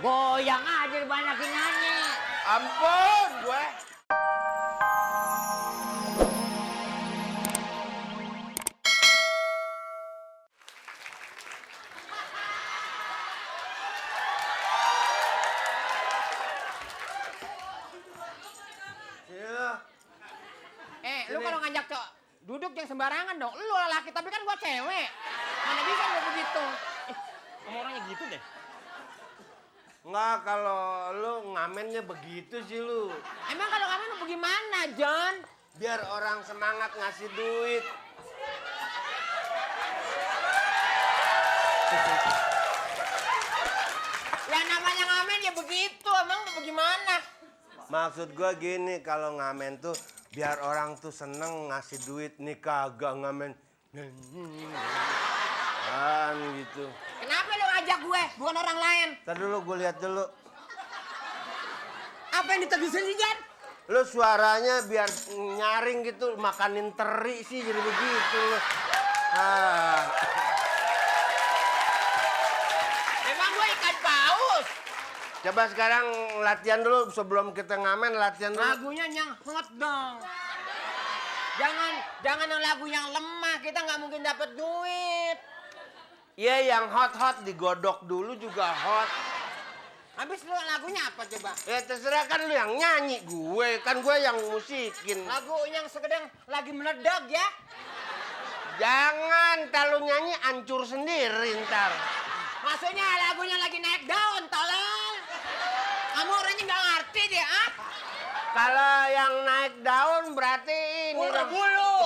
Goyang aja dibanyakin nyanyi. Ampun gue. Lu kalau ngajak cowok duduk jangan sembarangan dong. Lu laki tapi kan gua cewek. Mana bisa gua begitu? Kamu orangnya gitu deh. Enggak, kalau lu ngamennya begitu sih lu. Emang kalau kamu lu bagaimana, John? Biar orang semangat ngasih duit. Ya namanya ngamen ya begitu. Emang bagaimana? Maksud gua gini, kalau ngamen tuh biar orang tuh seneng ngasih duit. Nih kagak ngamen. Kan gitu. Kenapa lu ngajak gue? Bukan orang lain. Ntar dulu gue lihat dulu. Apa yang ditegesin sih, John? Lu suaranya biar nyaring gitu, makanin teri sih jadi begitu lu. Ah. Memang gue ikan paus. Coba sekarang latihan dulu sebelum kita ngamen, latihan dulu. Lagunya yang hot dong. Jangan yang lagu yang lemah, kita nggak mungkin dapat duit. Iya, yang hot-hot digodok dulu juga hot. Habis lu lagunya apa coba? Ya terserah, kan lu yang nyanyi, kan gue yang musikin. Lagu yang sekedar lagi meledak ya? Jangan, kalau nyanyi hancur sendiri ntar. Maksudnya lagunya lagi naik daun, tolong. Kamu orangnya nggak ngerti deh, ah? Kalau yang naik daun berarti ini dong. Bulu.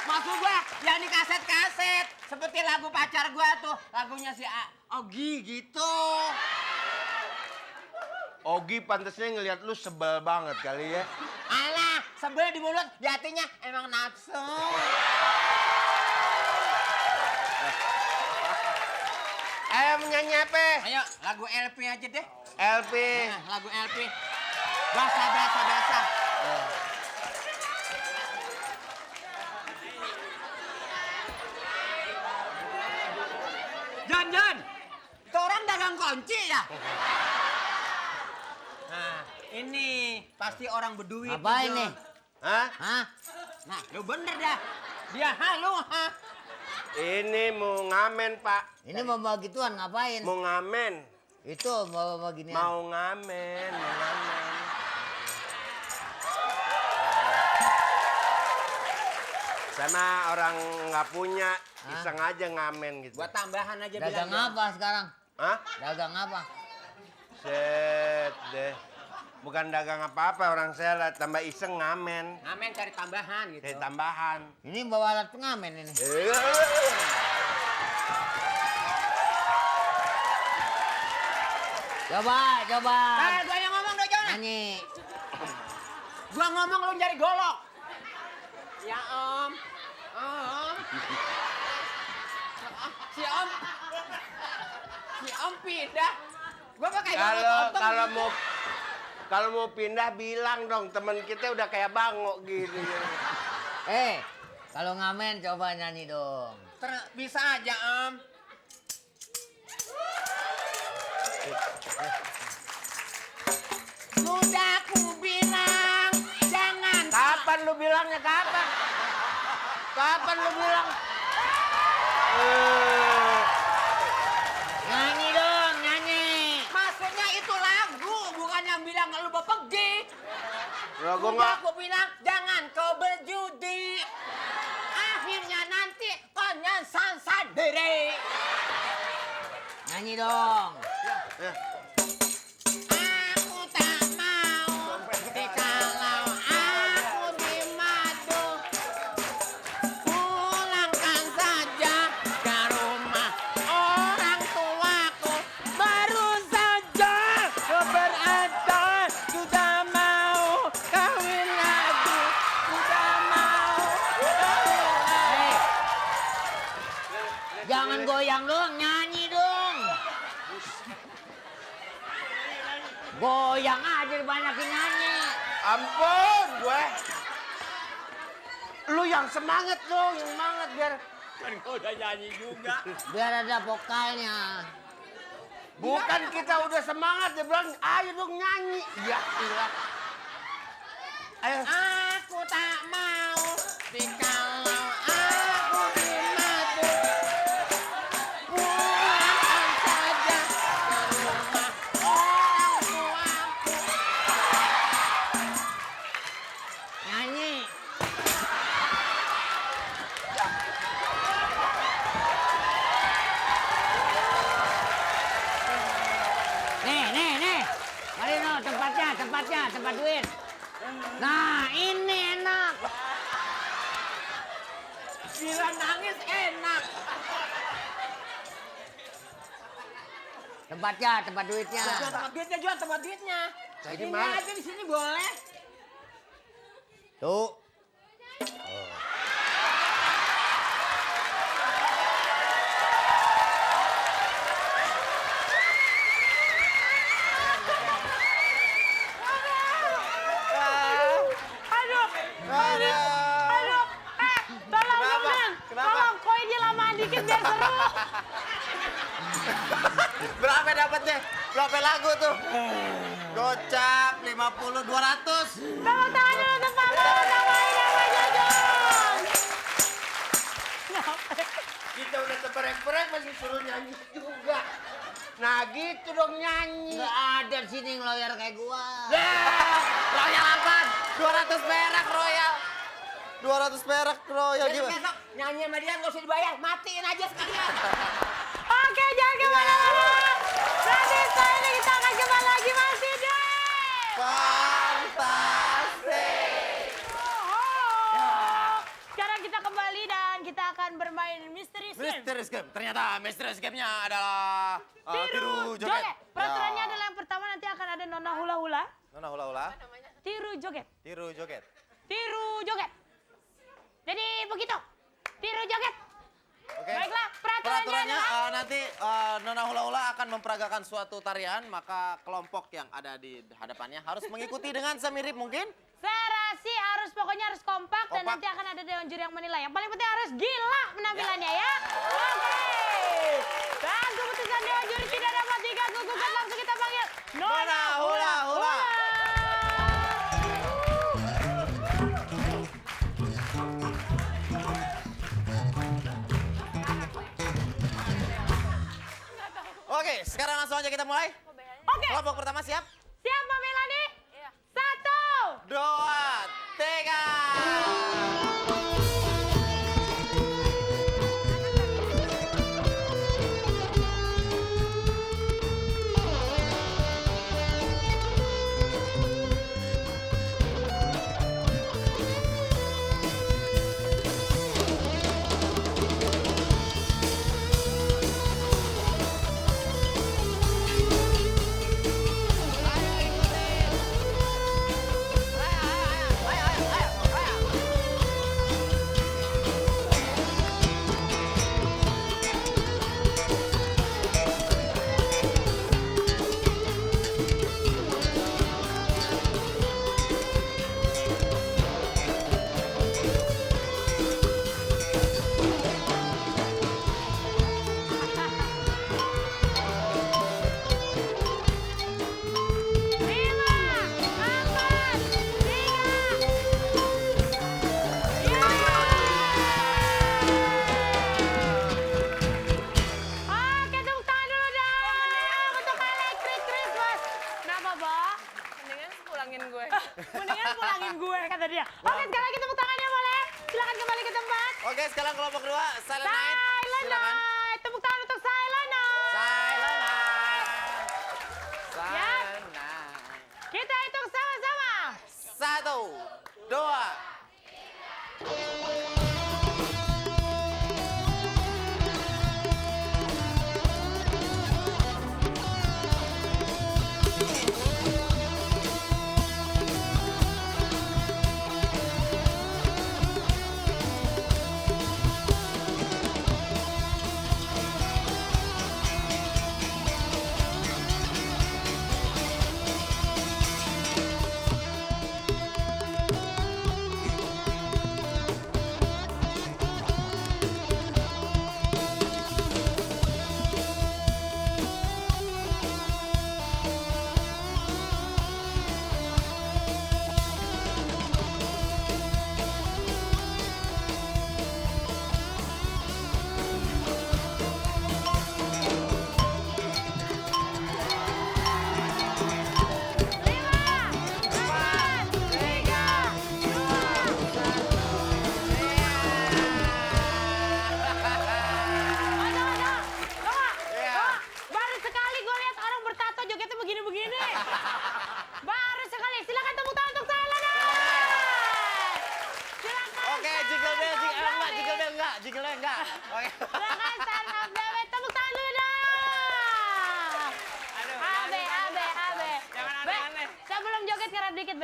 Maksud gua yang di kaset-kaset. Seperti lagu pacar gua tuh. Lagunya si Ogi gitu. Ogi pantasnya ngelihat lu sebel banget kali ya. Alah, sebel di mulut, di hatinya emang nafsu. Ayo menyanyi apa? Ayo, lagu LP aja deh. LP. Nah, lagu LP. Basa. Jan. Itu orang dagang kunci ya? Nah, ini pasti orang berduit. Apa nih, ini? Jon. Hah? Hah? Nah, lu bener dah. Dia lu ha. Ini mau ngamen, Pak. Ini mau gituan ngapain? Mau ngamen. Itu mau ginian. Mau ngamen. Sama orang nggak punya, iseng aja ngamen gitu. Buat tambahan aja Dagang bilang. apa sekarang? Hah? Dagang apa? Set deh. Bukan dagang apa-apa, orang saya lah tambah iseng ngamen. Ngamen cari tambahan gitu. Kayak tambahan. Ini bawa alat pengamen ini. Coba. Gua yang ngomong dong, Jon. Nyanyi. Gua ngomong lu nyari golok. Ya, Om. Si Om pindah. Gua pakai kalau mau pindah bilang dong, temen kita udah kayak bangok gini. Kalau ngamen coba nyanyi dong. Bisa aja, Om. Sudah ku bilang jangan. Kapan lu bilangnya, kapan? Kapan lu bilang? Nyanyi dong, nyanyi. Maksudnya itu lagu, bukan yang bilang lu mau pergi. Lah gua Sudah nggak. aku bilang jangan kau berjudi. Akhirnya nanti kau nyesal sendiri. Nyanyi dong. Aku tak mau kalau aku dimadu. Pulangkan saja ke rumah orang tuaku. Baru saja keberatan. Sudah mau kawin lagi. Sudah mau kawin lagi. Jangan goyang dong, nyanyi dong. Goyang aja dibanyakin nyanyi. Ampun gue. Lu yang semangat dong, yang semangat biar Kan kau udah nyanyi juga. Biar ada vokalnya. Bukan kita udah semangat, dia bilang, ayo dong nyanyi. Ya, ilah. Ayo. Aku tak mau dikalau aku dimabuk. Pulang saja ke rumah orang tuaku. Nyanyi. Nih. Marino, tempat duit. Nah, ini enak. Bila nangis enak. Tempat duitnya. Tempat duitnya. Saya Ini gimana? aja di sini boleh. Tuh. Aduh, tolong dong, Den. Tolong, koinnya lamaan dikit biar seru. Berapa dapatnya? Berapa lagu tuh? Gocap 50, 200. Tolong tangan dulu tempat tolong tambahin namanya dong. Kita udah teperek-perek masih suruh nyanyi juga. Nah gitu dong nyanyi. Nggak ada di sini ngeloyor kayak gua. Royal apaan? 200 perak Royal. 200 perak Royal Besok nyanyi sama dia nggak usah dibayar. Matiin aja sekalian. Oke, jangan kemana-mana. Nanti setelah ini kita akan kembali lagi masih di... Fantastik. Sekarang kita kembali dan kita akan bermain Mystery Game. Mystery Escape. Ternyata Mystery Escape-nya adalah Tiru joget. Peraturannya adalah yang pertama nanti akan ada nona hula-hula. Nona hula-hula. Tiru joget. Tiru joget. Tiru joget. Jadi begitu. Tiru joget. Oke. Baiklah, peraturannya adalah... nanti Nona hula-hula akan memperagakan suatu tarian, maka kelompok yang ada di hadapannya harus mengikuti dengan semirip mungkin. Serasi pokoknya harus kompak dan Kompak. nanti akan ada dewan juri yang menilai. Yang paling penting harus gila penampilannya ya. Oke. Dan keputusan dewan juri tidak dapat diganggu-gugat, langsung kita panggil Nona Hula-Hula. Oke, sekarang langsung aja kita mulai. Oke. Kelompok pertama siap? Siap Mbak Melani? Iya. 1. 2, 3. Mendingan pulangin gue kata dia. Oke, sekali lagi tepuk tangannya boleh. Silakan kembali ke tempat. Oke, sekarang kelompok kedua, Silent Night. Silent Silakan. Night. Tepuk tangan untuk Silent Night. Silent Night. Ya. Silent Night. Kita hitung sama-sama. 1, 2.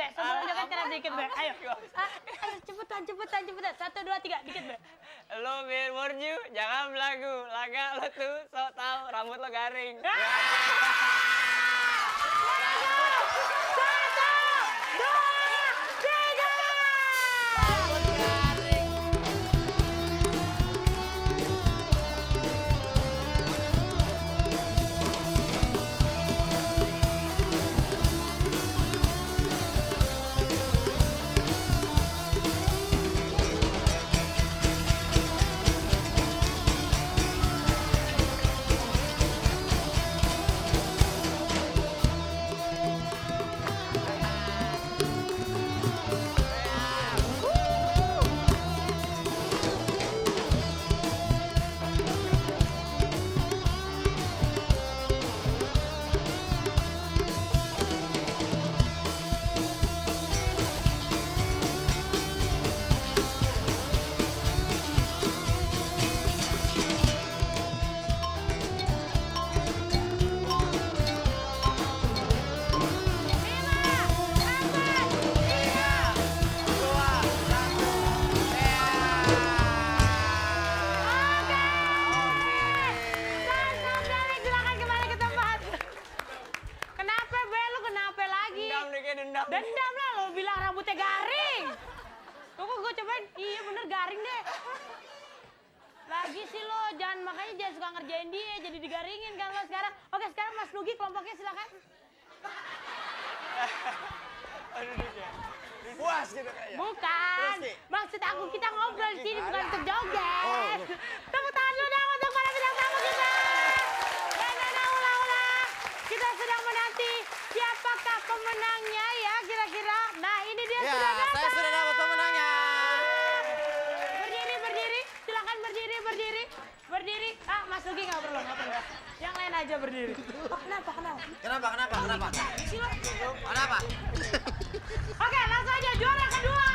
Be. Sebelum joget kena dikit, Be. Ayo. Ayo cepetan. 1, 2, 3, dikit, Be. Lo biar morju, jangan belagu. Laga lo tuh sok tau rambut lo garing. 1, 2, 3. Dendam lah, lo bilang rambutnya garing. Tunggu gue cobain, iya bener garing deh. Lagi sih lo, makanya jangan suka ngerjain dia, jadi digaringin kan lo sekarang. Oke sekarang Mas Nugi kelompoknya silakan. Puas gitu kayak. Bukan, maksud aku kita ngobrol di sini bukan untuk joget. Tepuk tangan dulu dong untuk para bintang tamu kita. Dan ulah-ulah, kita sedang menanti siapakah pemenangnya ya kira-kira. Nah ini dia Ya, sudah datang. saya sudah dapat pemenangnya. Berdiri, silakan berdiri. Ah, Mas Nugi nggak perlu. Yang lain aja berdiri. Oh, kenapa? Kenapa? Silo. Kenapa? Oke, langsung aja juara kedua.